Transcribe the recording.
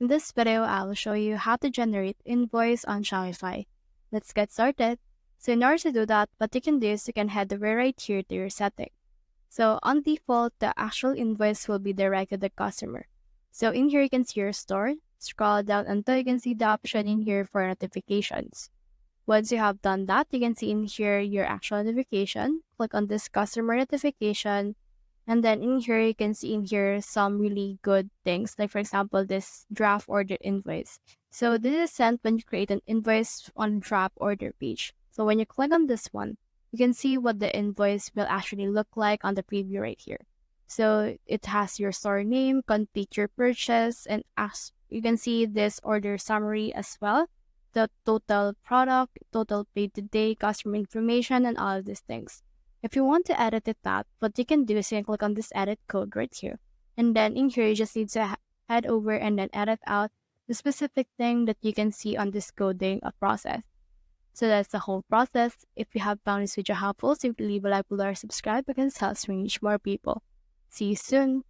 In this video, I'll show you how to generate invoice on Shopify. Let's get started. So in order to do that, what you can do is you can head over right here to your setting. So on default, the actual invoice will be directed to the customer. So in here, you can see your store. Scroll down until you can see the option in here for notifications. Once you have done that, you can see in here your actual notification. Click on this customer notification. And then in here, you can see in here some really good things. Like for example, this draft order invoice. So this is sent when you create an invoice on draft order page. So when you click on this one, you can see what the invoice will actually look like on the preview right here. So it has your store name, complete your purchase, and as you can see this order summary as well, the total product, total paid today, customer information, and all of these things. If you want to edit it out, what you can do is you can click on this edit code right here. And then in here, you just need to head over and then edit out the specific thing that you can see on this coding process. So that's the whole process. If you have found this video helpful, simply leave a like below or subscribe because it helps me reach more people. See you soon.